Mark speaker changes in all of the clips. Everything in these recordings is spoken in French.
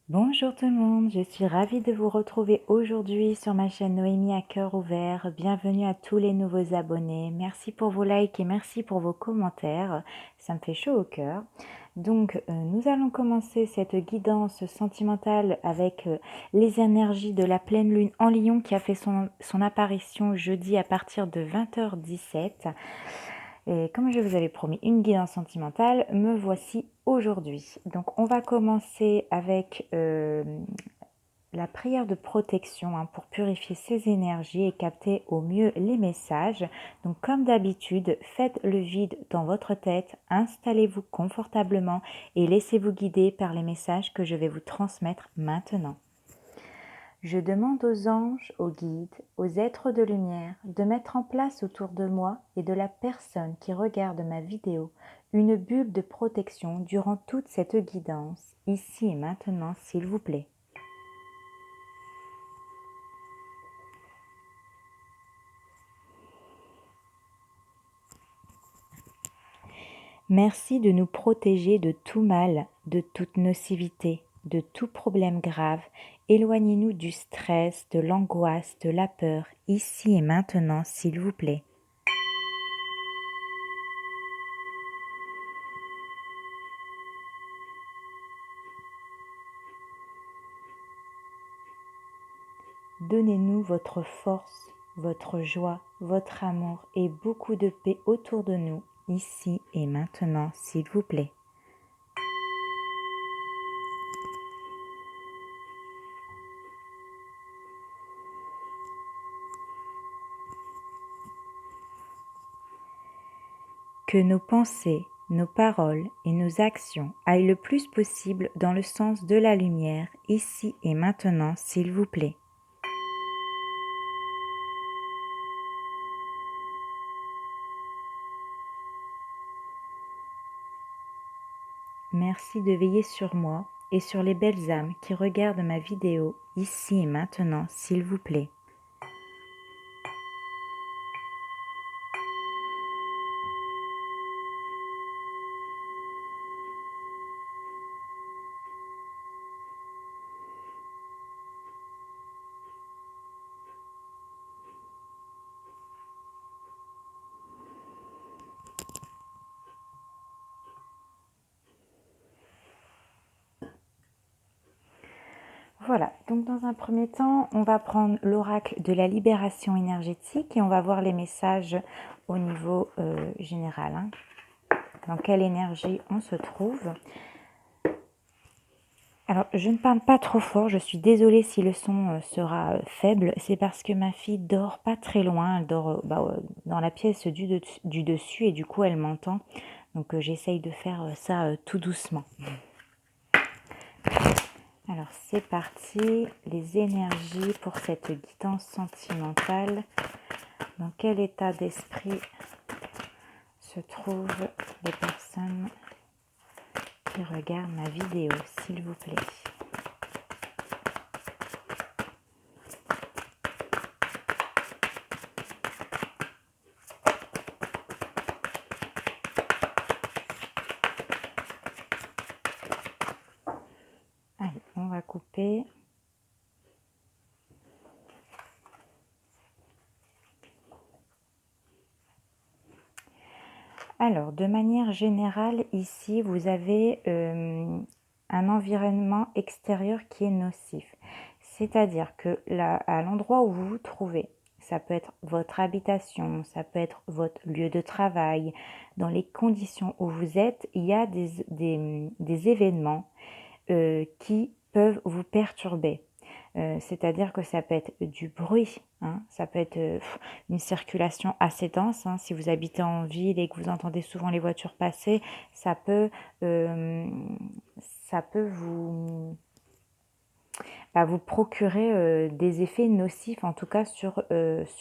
Speaker 1: Bonjour tout le monde, je suis ravie de vous retrouver aujourd'hui sur ma chaîne Noémie à cœur ouvert. Bienvenue à tous les nouveaux abonnés. Merci pour vos likes et merci pour vos commentaires. Ça me fait chaud au cœur. Donc, nous allons commencer cette guidance sentimentale avec les énergies de la pleine lune en Lion qui a fait son apparition jeudi à partir de 20h17. Et comme je vous avais promis une guidance sentimentale, me voici aujourd'hui. Donc on va commencer avec la prière de protection pour purifier ces énergies et capter au mieux les messages. Donc comme d'habitude, faites le vide dans votre tête, installez-vous confortablement et laissez-vous guider par les messages que je vais vous transmettre maintenant. Je demande aux anges, aux guides, aux êtres de lumière de mettre en place autour de moi et de la personne qui regarde ma vidéo une bulle de protection durant toute cette guidance, ici et maintenant, s'il vous plaît. Merci de nous protéger de tout mal, de toute nocivité, de tout problème grave. Éloignez-nous du stress, de l'angoisse, de la peur, ici et maintenant, s'il vous plaît. Donnez-nous votre force, votre joie, votre amour et beaucoup de paix autour de nous, ici et maintenant, s'il vous plaît. Que nos pensées, nos paroles et nos actions aillent le plus possible dans le sens de la lumière, ici et maintenant, s'il vous plaît. Merci de veiller sur moi et sur les belles âmes qui regardent ma vidéo, ici et maintenant, s'il vous plaît. Voilà, donc dans un premier temps, on va prendre l'oracle de la libération énergétique et on va voir les messages au niveau général. Dans quelle énergie on se trouve. Alors, je ne parle pas trop fort, je suis désolée si le son sera faible. C'est parce que ma fille dort pas très loin, elle dort dans la pièce du dessus et du coup elle m'entend. Donc j'essaye de faire ça tout doucement. Alors c'est parti, les énergies pour cette guidance sentimentale. Dans quel état d'esprit se trouvent les personnes qui regardent ma vidéo, s'il vous plaît? Allez, on va couper. Alors, de manière générale, ici, vous avez un environnement extérieur qui est nocif. C'est-à-dire que là, à l'endroit où vous vous trouvez, ça peut être votre habitation, ça peut être votre lieu de travail, dans les conditions où vous êtes, il y a des événements qui peuvent vous perturber. C'est-à-dire que ça peut être du bruit, ça peut être une circulation assez dense. Si vous habitez en ville et que vous entendez souvent les voitures passer, ça peut vous procurer des effets nocifs, en tout cas sur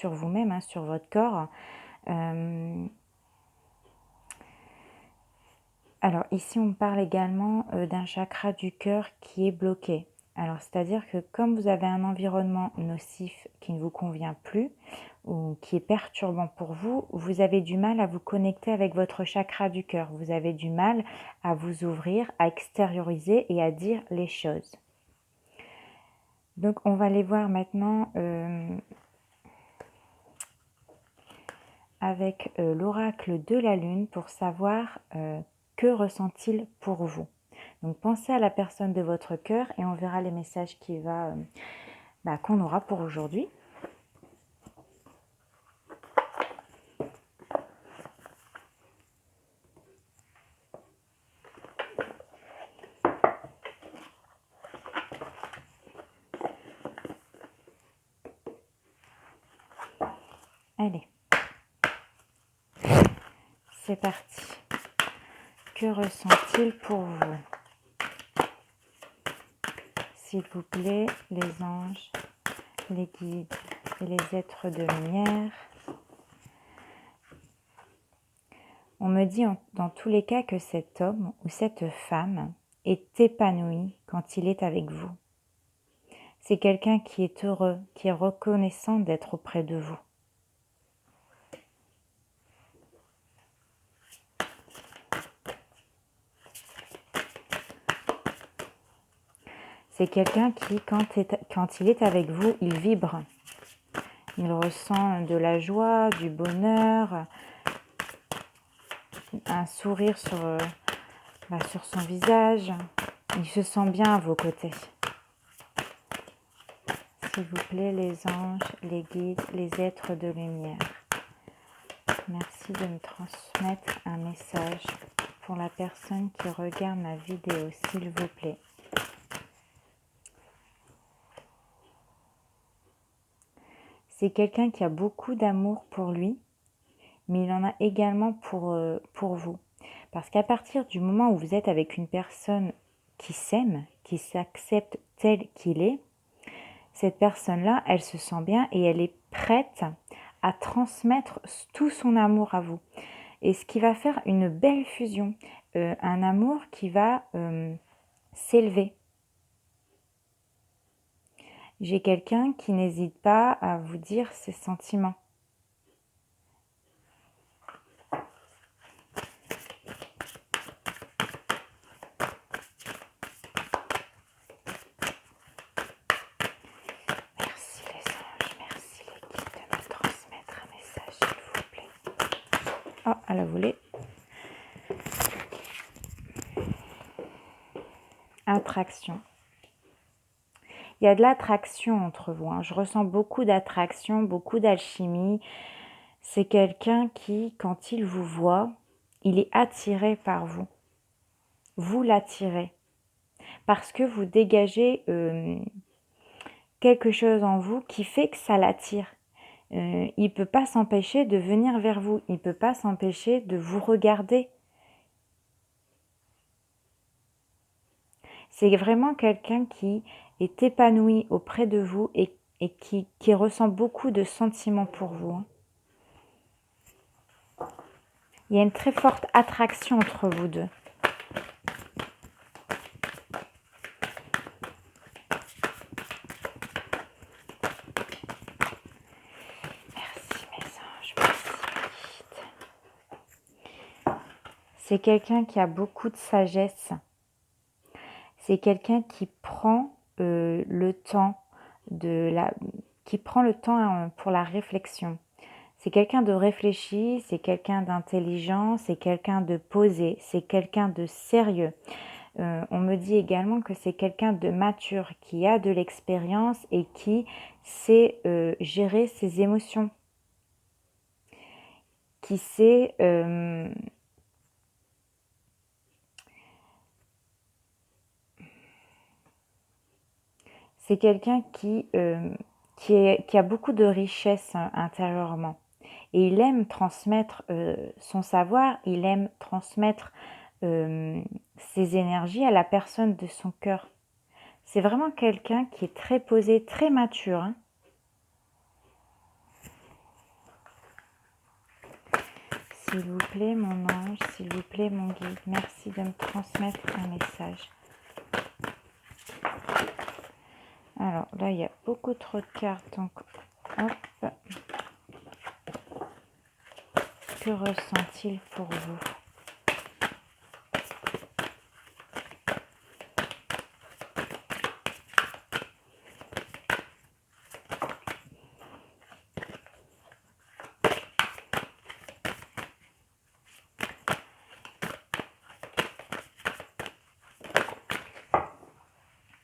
Speaker 1: vous-même, sur votre corps. Alors ici, on parle également d'un chakra du cœur qui est bloqué. Alors, c'est-à-dire que comme vous avez un environnement nocif qui ne vous convient plus ou qui est perturbant pour vous, vous avez du mal à vous connecter avec votre chakra du cœur. Vous avez du mal à vous ouvrir, à extérioriser et à dire les choses. Donc, on va les voir maintenant avec l'oracle de la Lune pour savoir que ressent-il pour vous. Donc, pensez à la personne de votre cœur et on verra les messages qu'on aura pour aujourd'hui. Allez, c'est parti. Que ressent-il pour vous? S'il vous plaît, les anges, les guides et les êtres de lumière. On me dit dans tous les cas que cet homme ou cette femme est épanoui quand il est avec vous. C'est quelqu'un qui est heureux, qui est reconnaissant d'être auprès de vous. C'est quelqu'un qui, quand il est avec vous, il vibre. Il ressent de la joie, du bonheur, un sourire sur son visage. Il se sent bien à vos côtés. S'il vous plaît, les anges, les guides, les êtres de lumière. Merci de me transmettre un message pour la personne qui regarde ma vidéo, s'il vous plaît. C'est quelqu'un qui a beaucoup d'amour pour lui, mais il en a également pour vous. Parce qu'à partir du moment où vous êtes avec une personne qui s'aime, qui s'accepte tel qu'il est, cette personne-là, elle se sent bien et elle est prête à transmettre tout son amour à vous. Et ce qui va faire une belle fusion, un amour qui va s'élever. J'ai quelqu'un qui n'hésite pas à vous dire ses sentiments. Merci les anges, merci les guides de me transmettre un message, s'il vous plaît. Oh, elle a volé. Attraction. Il y a de l'attraction entre vous. Je ressens beaucoup d'attraction, beaucoup d'alchimie. C'est quelqu'un qui, quand il vous voit, il est attiré par vous. Vous l'attirez. Parce que vous dégagez quelque chose en vous qui fait que ça l'attire. Il ne peut pas s'empêcher de venir vers vous. Il ne peut pas s'empêcher de vous regarder. C'est vraiment quelqu'un qui est épanoui auprès de vous et qui ressent beaucoup de sentiments pour vous. Il y a une très forte attraction entre vous deux. Merci mes anges, merci mes guides. C'est quelqu'un qui a beaucoup de sagesse. C'est quelqu'un qui prend le temps pour la réflexion. C'est quelqu'un de réfléchi, c'est quelqu'un d'intelligent, c'est quelqu'un de posé, c'est quelqu'un de sérieux. On me dit également que c'est quelqu'un de mature, qui a de l'expérience et qui sait gérer ses émotions, qui sait c'est quelqu'un qui a beaucoup de richesse intérieurement. Et il aime transmettre son savoir, il aime transmettre ses énergies à la personne de son cœur. C'est vraiment quelqu'un qui est très posé, très mature. S'il vous plaît, mon ange, s'il vous plaît, mon guide, merci de me transmettre un message. Alors là, il y a beaucoup trop de cartes, donc hop. Que ressent-il pour vous?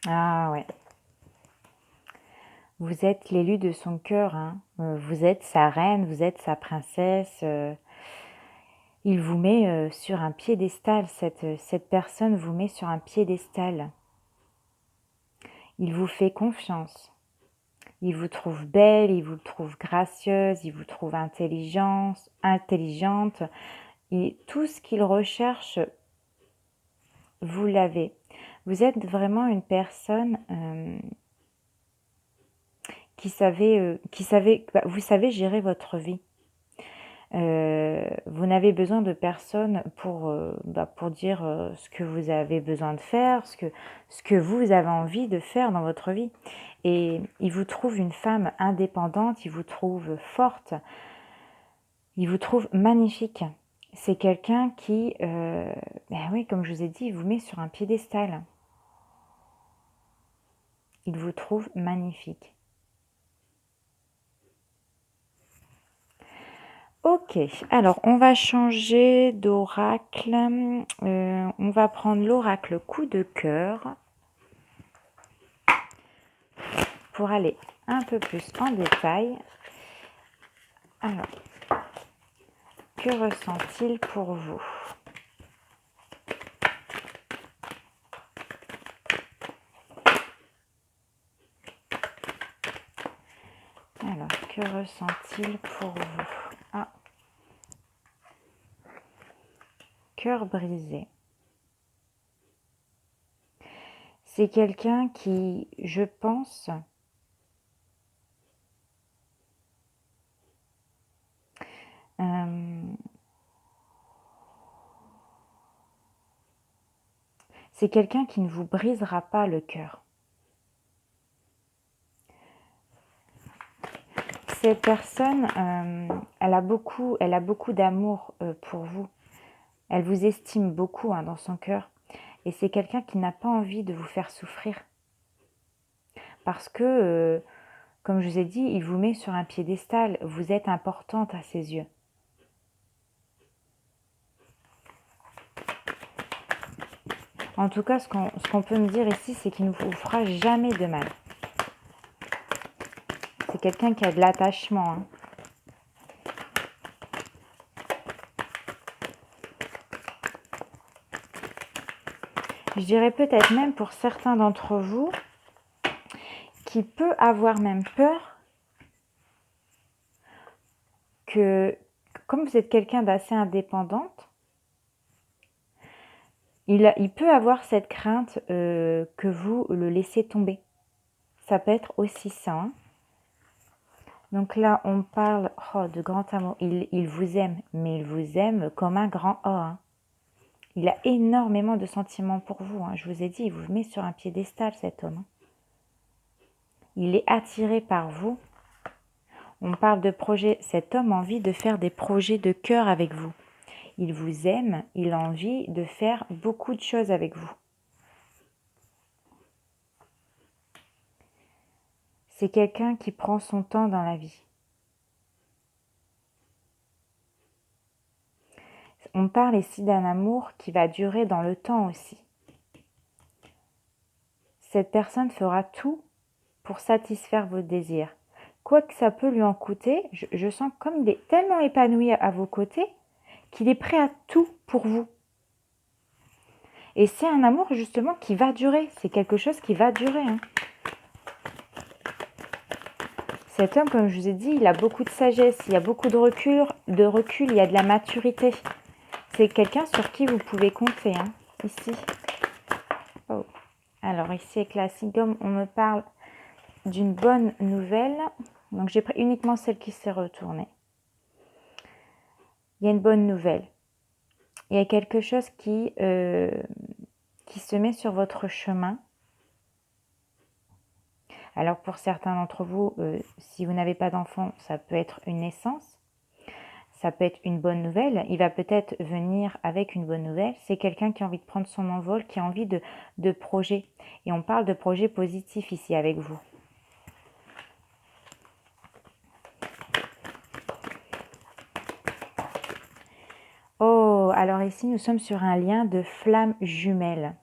Speaker 1: Ah ouais. Vous êtes l'élu de son cœur, hein. Vous êtes sa reine, vous êtes sa princesse. Il vous met sur un piédestal, cette personne vous met sur un piédestal. Il vous fait confiance. Il vous trouve belle, il vous trouve gracieuse, il vous trouve intelligente. Et tout ce qu'il recherche, vous l'avez. Vous êtes vraiment une personne vous savez gérer votre vie. Vous n'avez besoin de personne pour dire ce que vous avez besoin de faire, ce que vous avez envie de faire dans votre vie. Et il vous trouve une femme indépendante, il vous trouve forte, il vous trouve magnifique. C'est quelqu'un qui, ben oui, comme je vous ai dit, il vous met sur un piédestal. Il vous trouve magnifique. Ok, alors on va changer d'oracle. On va prendre l'oracle coup de cœur pour aller un peu plus en détail. Alors, que ressent-il pour vous? Alors, que ressent-il pour vous? Ah, cœur brisé. C'est quelqu'un qui, je pense, c'est quelqu'un qui ne vous brisera pas le cœur. Cette personne, elle a beaucoup d'amour pour vous. Elle vous estime beaucoup dans son cœur. Et c'est quelqu'un qui n'a pas envie de vous faire souffrir. Parce que, comme je vous ai dit, il vous met sur un piédestal. Vous êtes importante à ses yeux. En tout cas, ce qu'on peut me dire ici, c'est qu'il ne vous fera jamais de mal. C'est quelqu'un qui a de l'attachement. Je dirais peut-être même pour certains d'entre vous, qui peut avoir même peur que, comme vous êtes quelqu'un d'assez indépendante, il peut avoir cette crainte que vous le laissez tomber. Ça peut être aussi ça. Donc là, on parle de grand amour. Il vous aime, mais il vous aime comme un grand O. Il a énormément de sentiments pour vous. Je vous ai dit, il vous met sur un piédestal, cet homme. Il est attiré par vous. On parle de projet. Cet homme a envie de faire des projets de cœur avec vous. Il vous aime, il a envie de faire beaucoup de choses avec vous. C'est quelqu'un qui prend son temps dans la vie. On parle ici d'un amour qui va durer dans le temps aussi. Cette personne fera tout pour satisfaire vos désirs. Quoi que ça peut lui en coûter, je sens comme il est tellement épanoui à vos côtés qu'il est prêt à tout pour vous. Et c'est un amour justement qui va durer. C'est quelque chose qui va durer. Cet homme, comme je vous ai dit, il a beaucoup de sagesse, il y a beaucoup de recul, il y a de la maturité. C'est quelqu'un sur qui vous pouvez compter, ici. Oh. Alors ici, avec la Sigum, on me parle d'une bonne nouvelle. Donc j'ai pris uniquement celle qui s'est retournée. Il y a une bonne nouvelle. Il y a quelque chose qui se met sur votre chemin. Alors pour certains d'entre vous, si vous n'avez pas d'enfant, ça peut être une naissance. Ça peut être une bonne nouvelle. Il va peut-être venir avec une bonne nouvelle. C'est quelqu'un qui a envie de prendre son envol, qui a envie de projet. Et on parle de projet positif ici avec vous. Oh, alors ici, nous sommes sur un lien de flamme jumelle.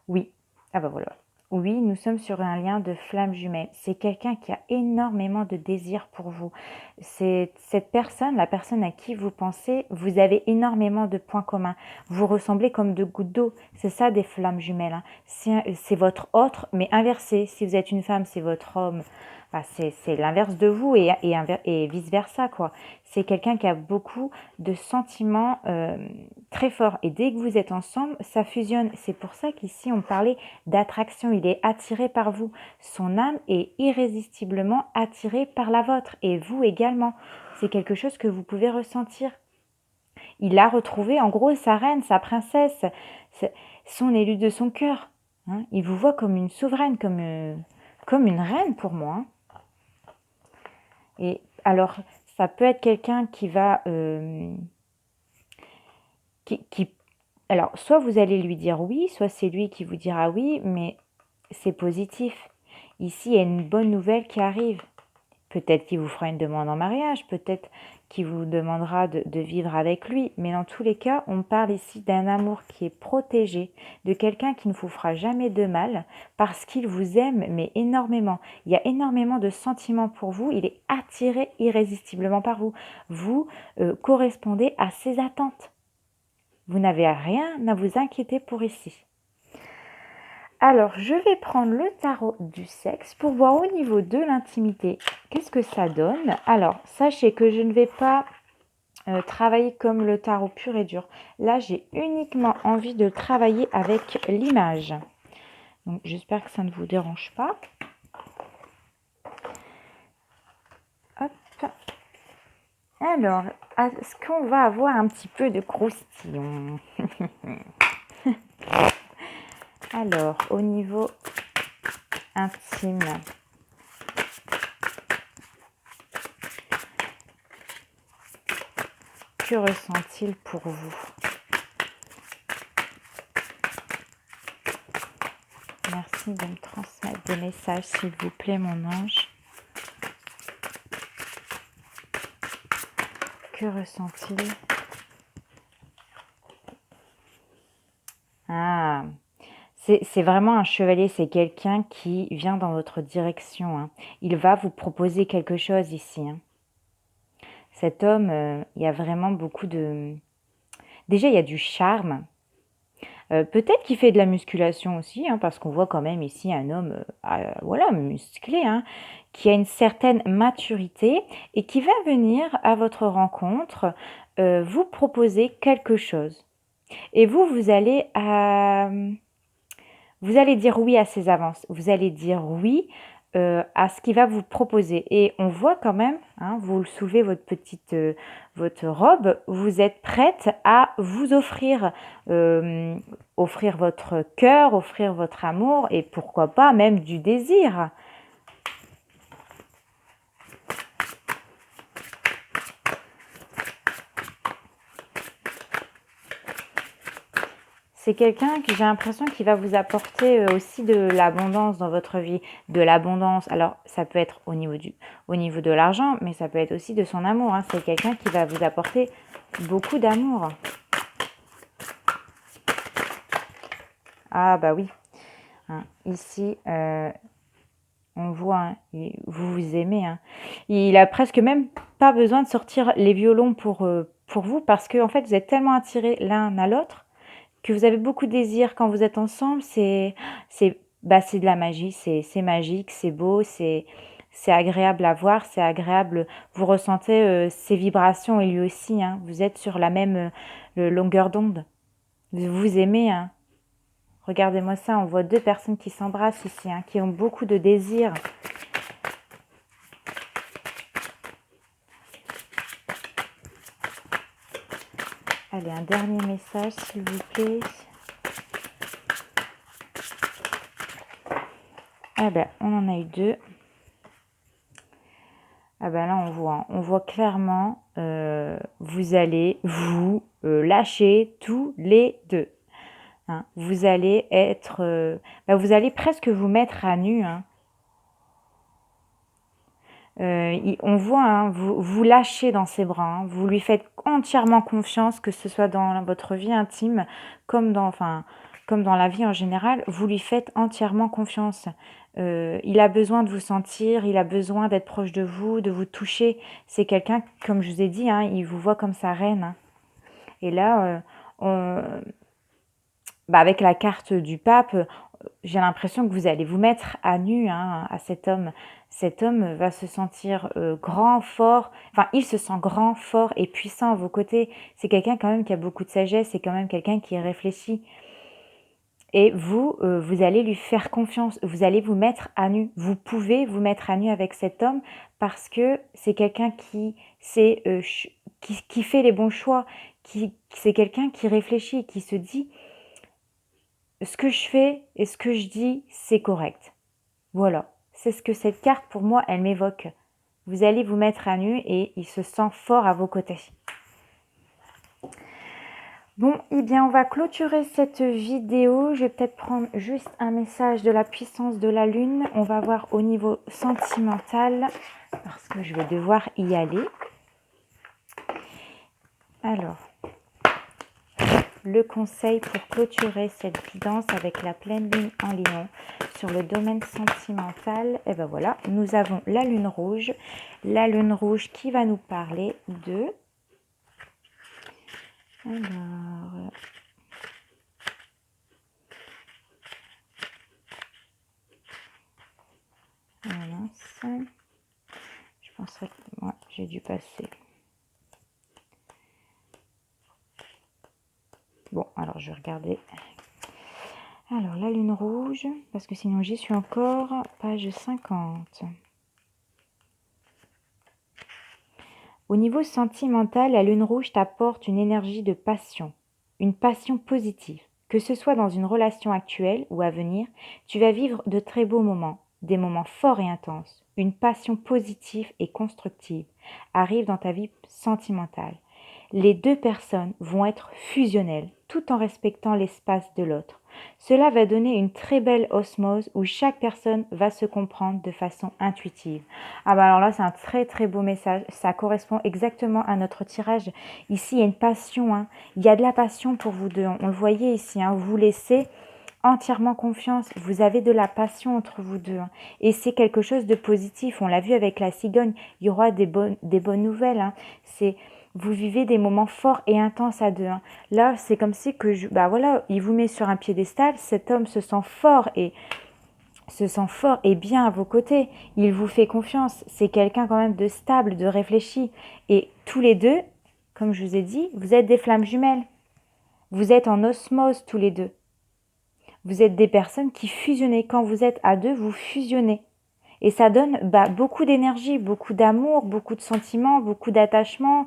Speaker 1: Oui, Ah bah voilà. Oui, nous sommes sur un lien de flamme jumelle. C'est quelqu'un qui a énormément de désir pour vous. C'est cette personne, la personne à qui vous pensez, vous avez énormément de points communs. Vous ressemblez comme deux gouttes d'eau. C'est ça des flammes jumelles, hein. C'est votre autre, mais inversé. Si vous êtes une femme, c'est votre homme. Enfin, c'est l'inverse de vous et vice-versa, quoi. C'est quelqu'un qui a beaucoup de sentiments très forts. Et dès que vous êtes ensemble, ça fusionne. C'est pour ça qu'ici, on parlait d'attraction. Il est attiré par vous. Son âme est irrésistiblement attirée par la vôtre et vous également. C'est quelque chose que vous pouvez ressentir. Il a retrouvé en gros sa reine, sa princesse, son élu de son cœur. Hein. Il vous voit comme une souveraine, comme une reine pour moi. Hein. Et alors, ça peut être quelqu'un qui va... alors, soit vous allez lui dire oui, soit c'est lui qui vous dira oui, mais c'est positif. Ici, il y a une bonne nouvelle qui arrive. Peut-être qu'il vous fera une demande en mariage, peut-être qu'il vous demandera de vivre avec lui. Mais dans tous les cas, on parle ici d'un amour qui est protégé, de quelqu'un qui ne vous fera jamais de mal parce qu'il vous aime, mais énormément. Il y a énormément de sentiments pour vous. Il est attiré irrésistiblement par vous. Vous correspondez à ses attentes. Vous n'avez rien à vous inquiéter pour ici. Alors, je vais prendre le tarot du sexe pour voir au niveau de l'intimité, qu'est-ce que ça donne. Alors, sachez que je ne vais pas travailler comme le tarot pur et dur. Là, j'ai uniquement envie de travailler avec l'image. Donc, j'espère que ça ne vous dérange pas. Hop. Alors, est-ce qu'on va avoir un petit peu de croustillon? Alors, au niveau intime, que ressent-il pour vous? Merci de me transmettre des messages, s'il vous plaît, mon ange. Que ressent-il? Ah, c'est vraiment un chevalier, c'est quelqu'un qui vient dans votre direction. Hein. Il va vous proposer quelque chose ici. Hein. Cet homme, il y a vraiment beaucoup de... Déjà, il y a du charme. Peut-être qu'il fait de la musculation aussi, hein, parce qu'on voit quand même ici un homme voilà, musclé, hein, qui a une certaine maturité et qui va venir à votre rencontre vous proposer quelque chose. Et vous allez dire oui à ses avances. Vous allez dire oui à ce qu'il va vous proposer. Et on voit quand même, hein, vous soulevez votre robe, vous êtes prête à vous offrir, offrir votre cœur, offrir votre amour et pourquoi pas même du désir. C'est quelqu'un que j'ai l'impression qui va vous apporter aussi de l'abondance dans votre vie, de l'abondance. Alors, ça peut être au niveau de l'argent, mais ça peut être aussi de son amour. Hein. C'est quelqu'un qui va vous apporter beaucoup d'amour. Ah bah oui. Hein. Ici, on voit, hein, vous vous aimez. Hein. Il a presque même pas besoin de sortir les violons pour vous parce que en fait, vous êtes tellement attirés l'un à l'autre que vous avez beaucoup de désir quand vous êtes ensemble, c'est de la magie, c'est magique, c'est beau, c'est agréable à voir, c'est agréable. Vous ressentez ces vibrations et lui aussi, hein, vous êtes sur la même longueur d'onde. Vous vous aimez, hein. Regardez-moi ça, on voit deux personnes qui s'embrassent ici, hein, qui ont beaucoup de désir. Allez, un dernier message, s'il vous plaît. Ah ben, on en a eu deux. Ah ben là, on voit clairement, vous allez vous lâcher tous les deux. Hein. Vous allez être, vous allez presque vous mettre à nu. Hein. On voit, hein, vous lâchez dans ses bras. Hein. Vous lui faites entièrement confiance, que ce soit dans votre vie intime, comme dans, enfin, comme dans la vie en général, vous lui faites entièrement confiance. Il a besoin de vous sentir, il a besoin d'être proche de vous toucher. C'est quelqu'un, comme je vous ai dit, hein, il vous voit comme sa reine. Hein. Et là, avec la carte du pape, j'ai l'impression que vous allez vous mettre à nu hein, à cet homme. Cet homme va se sentir grand, fort, enfin il se sent grand, fort et puissant à vos côtés. C'est quelqu'un quand même qui a beaucoup de sagesse, c'est quand même quelqu'un qui réfléchit. Et vous, vous allez lui faire confiance, vous allez vous mettre à nu. Vous pouvez vous mettre à nu avec cet homme parce que c'est quelqu'un qui fait les bons choix, c'est quelqu'un qui réfléchit, qui se dit ce que je fais et ce que je dis, c'est correct. Voilà, c'est ce que cette carte pour moi, elle m'évoque. Vous allez vous mettre à nu et il se sent fort à vos côtés. Bon, eh bien, on va clôturer cette vidéo. Je vais peut-être prendre juste un message de la puissance de la lune. On va voir au niveau sentimental, parce que je vais devoir y aller. Alors, le conseil pour clôturer cette guidance avec la pleine lune en lion sur le domaine sentimental, et ben voilà, nous avons la lune rouge qui va nous parler de... Alors... Voilà, je penserais que moi, j'ai dû passer. Bon, alors je vais regarder. Alors, la lune rouge, parce que sinon j'y suis encore, page 50. Au niveau sentimental, la lune rouge t'apporte une énergie de passion, une passion positive. Que ce soit dans une relation actuelle ou à venir, tu vas vivre de très beaux moments, des moments forts et intenses. Une passion positive et constructive arrive dans ta vie sentimentale. Les deux personnes vont être fusionnelles, tout en respectant l'espace de l'autre. Cela va donner une très belle osmose où chaque personne va se comprendre de façon intuitive. Ah bah alors là, c'est un très très beau message. Ça correspond exactement à notre tirage. Ici, il y a une passion. Hein. Il y a de la passion pour vous deux. On le voyait ici. Hein. Vous laissez entièrement confiance. Vous avez de la passion entre vous deux. Hein. Et c'est quelque chose de positif. On l'a vu avec la cigogne. Il y aura des bonnes nouvelles. Hein. Vous vivez des moments forts et intenses à deux. Hein. Là, c'est comme si voilà, il vous met sur un piédestal. Cet homme se sent fort et bien à vos côtés. Il vous fait confiance. C'est quelqu'un quand même de stable, de réfléchi. Et tous les deux, comme je vous ai dit, vous êtes des flammes jumelles. Vous êtes en osmose tous les deux. Vous êtes des personnes qui fusionnent. Quand vous êtes à deux, vous fusionnez. Et ça donne beaucoup d'énergie, beaucoup d'amour, beaucoup de sentiments, beaucoup d'attachement.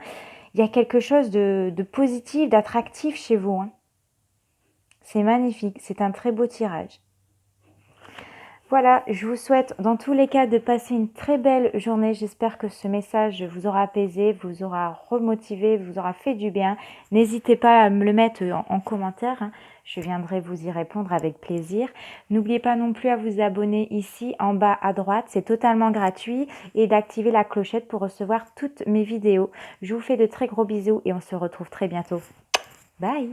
Speaker 1: Il y a quelque chose de positif, d'attractif chez vous. Hein. C'est magnifique. C'est un très beau tirage. Voilà, je vous souhaite dans tous les cas de passer une très belle journée. J'espère que ce message vous aura apaisé, vous aura remotivé, vous aura fait du bien. N'hésitez pas à me le mettre en commentaire. Hein. Je viendrai vous y répondre avec plaisir. N'oubliez pas non plus à vous abonner ici en bas à droite. C'est totalement gratuit. Et d'activer la clochette pour recevoir toutes mes vidéos. Je vous fais de très gros bisous et on se retrouve très bientôt. Bye!